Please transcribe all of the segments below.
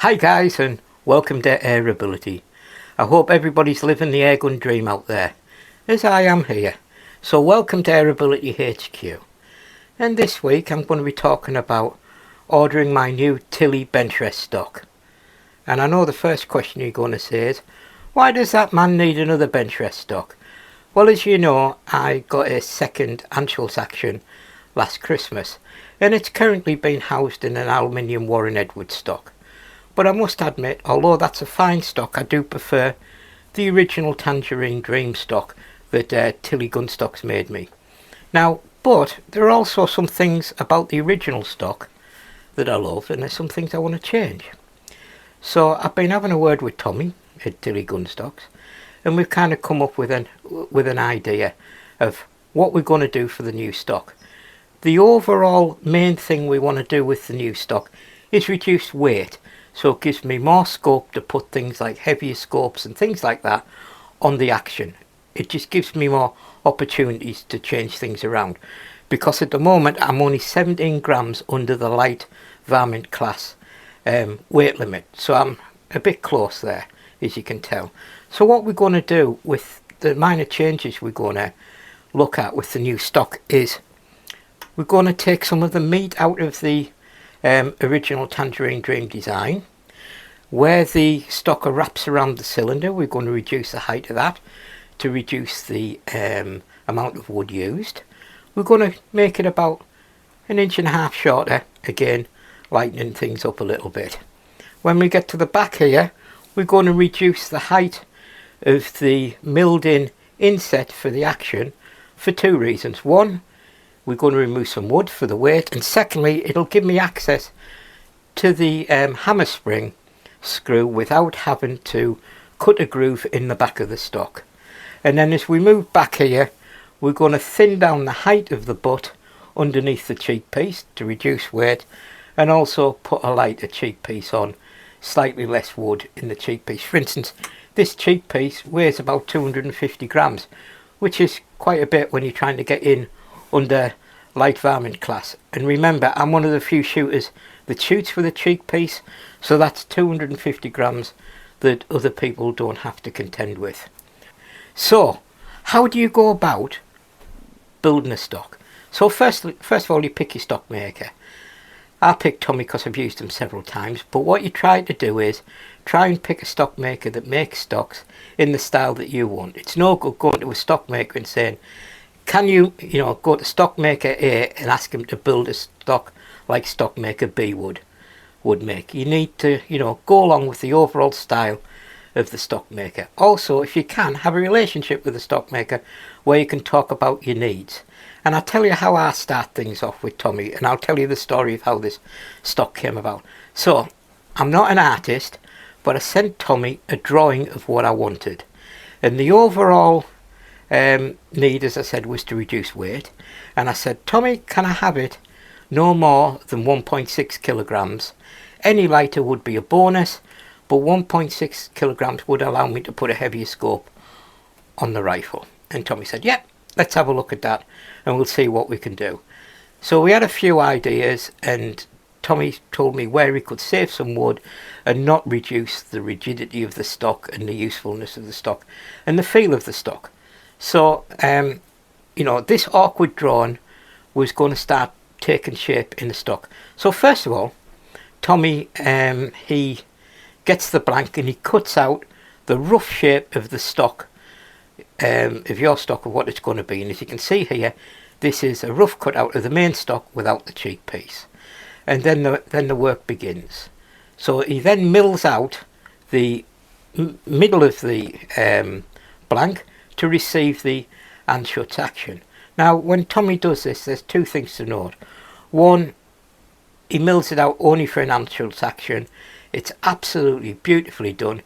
Hi guys, and welcome to AirAbility. I hope everybody's living the airgun dream out there, as I am here. So welcome to AirAbility HQ. And this week I'm going to be talking about ordering my new Tilly benchrest stock. And I know the first question you're going to say is, why does that man need another benchrest stock? Well, as you know, I got a second Anschutz action last Christmas, and it's currently being housed in an aluminium Warren Edwards stock. But I must admit, although that's a fine stock, I do prefer the original Tangerine Dream stock that Tilly Gunstocks made me. Now, but there are also some things about the original stock that I love, and there's some things I want to change. So I've been having a word with Tommy at Tilly Gunstocks, and we've kind of come up with an idea of what we're going to do for the new stock. The overall main thing we want to do with the new stock is reduce weight. So it gives me more scope to put things like heavier scopes and things like that on the action. It just gives me more opportunities to change things around. Because at the moment I'm only 17 grams under the light varmint class weight limit. So I'm a bit close there, as you can tell. So what we're going to do with the minor changes we're going to look at with the new stock is we're going to take some of the meat out of the original Tangerine Dream design. Where the stocker wraps around the cylinder, we're going to reduce the height of that to reduce the amount of wood used. We're going to make it about 1.5 inches shorter, again lightening things up a little bit. When we get to the back here, we're going to reduce the height of the milled in inset for the action for two reasons. One, we're going to remove some wood for the weight, and secondly, it'll give me access to the hammer spring screw without having to cut a groove in the back of the stock. And then as we move back here, we're going to thin down the height of the butt underneath the cheek piece to reduce weight, and also put a lighter cheek piece on, slightly less wood in the cheek piece. For instance, this cheek piece weighs about 250 grams, which is quite a bit when you're trying to get in under light varmint class. And remember, I'm one of the few shooters that shoots with a cheek piece, so that's 250 grams that other people don't have to contend with. So how do you go about building a stock? So first of all, you pick your stock maker. I picked Tommy because I've used them several times, but what you try to do is try and pick a stock maker that makes stocks in the style that you want. It's no good going to a stock maker and saying, can you go to stockmaker A and ask him to build a stock like stockmaker B would make. You need to, go along with the overall style of the stockmaker. Also, if you can, have a relationship with the stockmaker where you can talk about your needs. And I'll tell you how I start things off with Tommy, and I'll tell you the story of how this stock came about. So, I'm not an artist, but I sent Tommy a drawing of what I wanted. And the overall need, as I said, was to reduce weight. And I said, Tommy, can I have it no more than 1.6 kilograms? Any lighter would be a bonus, but 1.6 kilograms would allow me to put a heavier scope on the rifle. And Tommy said, yep, let's have a look at that and we'll see what we can do. So we had a few ideas, and Tommy told me where he could save some wood and not reduce the rigidity of the stock and the usefulness of the stock and the feel of the stock. So, this awkward drawing was going to start taking shape in the stock. So first of all, Tommy, he gets the blank and he cuts out the rough shape of the stock, of your stock, of what it's going to be. And as you can see here, this is a rough cut out of the main stock without the cheek piece. And then the work begins. So he then mills out the middle of the blank to receive the Anschutz action. Now, when Tommy does this, there's two things to note. One, he mills it out only for an Anschutz action. It's absolutely beautifully done.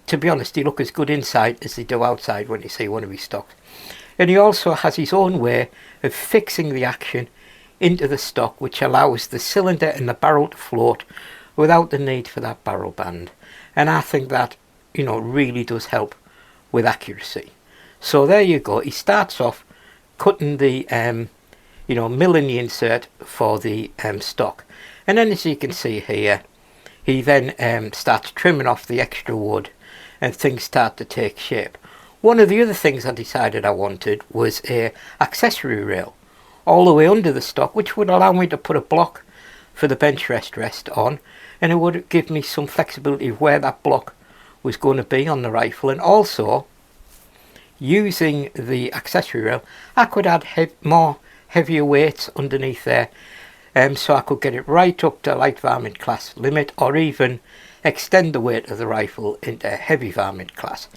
To be honest, they look as good inside as they do outside when you see one of his stocks. And he also has his own way of fixing the action into the stock, which allows the cylinder and the barrel to float without the need for that barrel band. And I think that, really does help with accuracy. So there you go. He starts off cutting the, milling the insert for the stock. And then as you can see here, he then starts trimming off the extra wood and things start to take shape. One of the other things I decided I wanted was a accessory rail all the way under the stock, which would allow me to put a block for the bench rest on, and it would give me some flexibility of where that block was going to be on the rifle. And also, using the accessory rail, I could add more heavier weights underneath there, so I could get it right up to light varmint class limit, or even extend the weight of the rifle into heavy varmint class.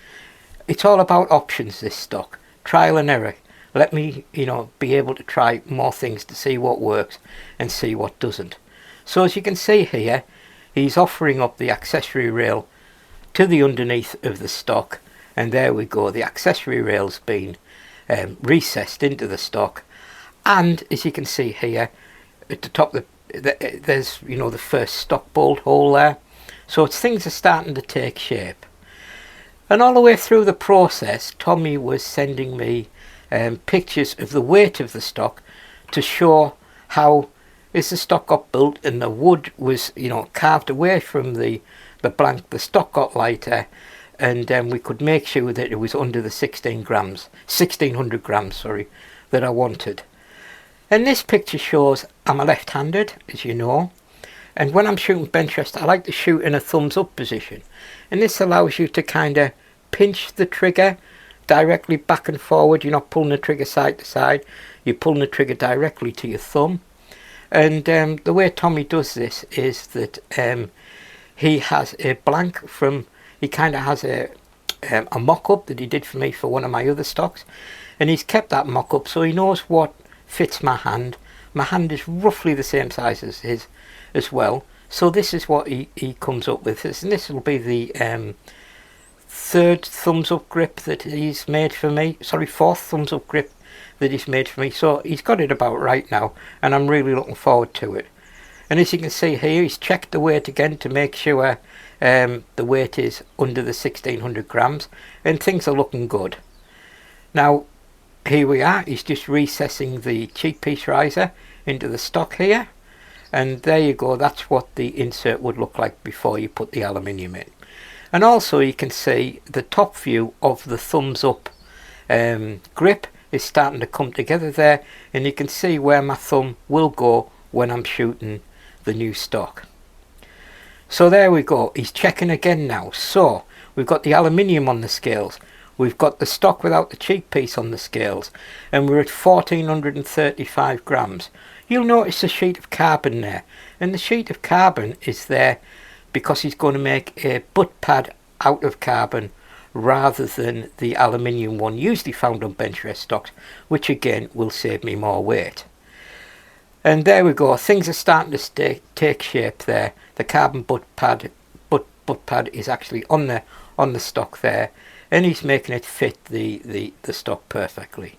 It's all about options, this stock. Trial and error. Let me, be able to try more things to see what works and see what doesn't. So as you can see here, he's offering up the accessory rail to the underneath of the stock, and there we go. The accessory rail's been recessed into the stock, and as you can see here at the top, there's the first stock bolt hole there. So things are starting to take shape. And all the way through the process, Tommy was sending me pictures of the weight of the stock to show how, as the stock got built and the wood was carved away from the blank, the stock got lighter, and we could make sure that it was under the 1600 grams that I wanted. And this picture shows I'm a left-handed, as you know, and when I'm shooting bench rest, I like to shoot in a thumbs up position, and this allows you to kind of pinch the trigger directly back and forward. You're not pulling the trigger side to side, you're pulling the trigger directly to your thumb. And the way Tommy does this is that he has a blank he kind of has a mock-up that he did for me for one of my other stocks, and he's kept that mock-up so he knows what fits my hand. My hand is roughly the same size as his as well, so this is what he comes up with. And this will be the third thumbs up grip that he's made for me, fourth thumbs up grip that he's made for me, so he's got it about right now, and I'm really looking forward to it. And as you can see here, he's checked the weight again to make sure the weight is under the 1600 grams, and things are looking good. Now here we are, he's just recessing the cheek piece riser into the stock here, and there you go. That's what the insert would look like before you put the aluminium in. And also you can see the top view of the thumbs up grip is starting to come together there, and you can see where my thumb will go when I'm shooting the new stock. So there we go, he's checking again now. So we've got the aluminium on the scales, we've got the stock without the cheek piece on the scales, and we're at 1435 grams. You'll notice a sheet of carbon there, and the sheet of carbon is there because he's going to make a butt pad out of carbon rather than the aluminium one usually found on bench rest stocks, which again will save me more weight. And there we go, things are starting to take shape there. The carbon butt pad is actually on the stock there, and he's making it fit the stock perfectly.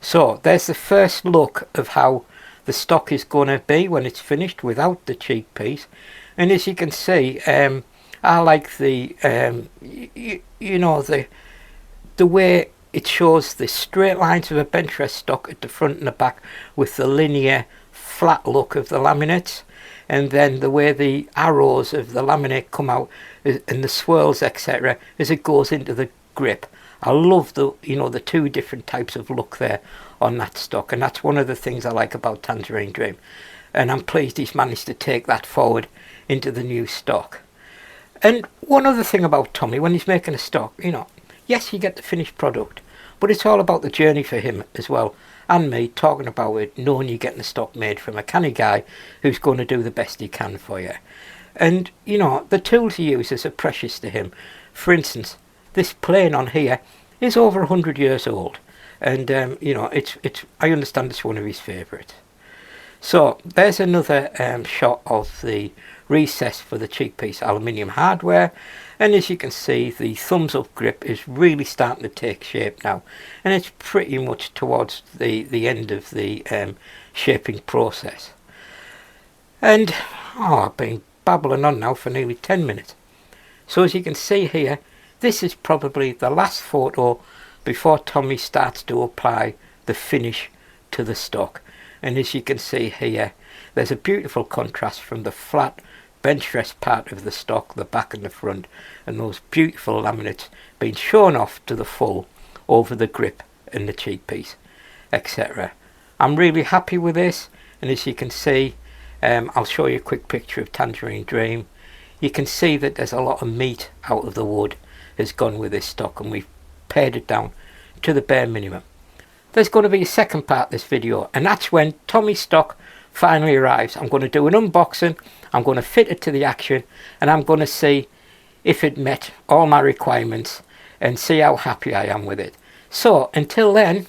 So there's the first look of how the stock is going to be when it's finished without the cheek piece. And as you can see, I like the the way it shows the straight lines of a bench rest stock at the front and the back with the linear flat look of the laminates, and then the way the arrows of the laminate come out and the swirls etc. as it goes into the grip. I love the two different types of look there on that stock, and that's one of the things I like about Tangerine Dream, and I'm pleased he's managed to take that forward into the new stock. And one other thing about Tommy, when he's making a stock, yes, you get the finished product, but it's all about the journey for him as well, and me talking about it, knowing you're getting the stock made from a canny guy who's going to do the best he can for you. And the tools he uses are precious to him. For instance, this plane on here is over 100 years old, and it's I understand it's one of his favourites. So there's another shot of the recess for the cheek piece aluminium hardware, and as you can see, the thumbs up grip is really starting to take shape now, and it's pretty much towards the end of the shaping process. And I've been babbling on now for nearly 10 minutes. So as you can see here, this is probably the last photo before Tommy starts to apply the finish to the stock. And as you can see here, there's a beautiful contrast from the flat benchrest part of the stock, the back and the front, and those beautiful laminates being shown off to the full over the grip and the cheek piece, etc. I'm really happy with this, and as you can see, I'll show you a quick picture of Tangerine Dream. You can see that there's a lot of meat out of the wood has gone with this stock, and we've pared it down to the bare minimum. There's going to be a second part of this video, and that's when Tommy's stock finally arrives. I'm going to do an unboxing, I'm going to fit it to the action, and I'm going to see if it met all my requirements and see how happy I am with it. So until then,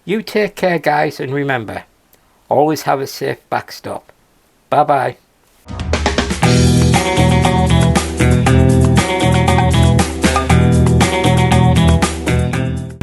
you take care guys, and remember, always have a safe backstop. Bye bye.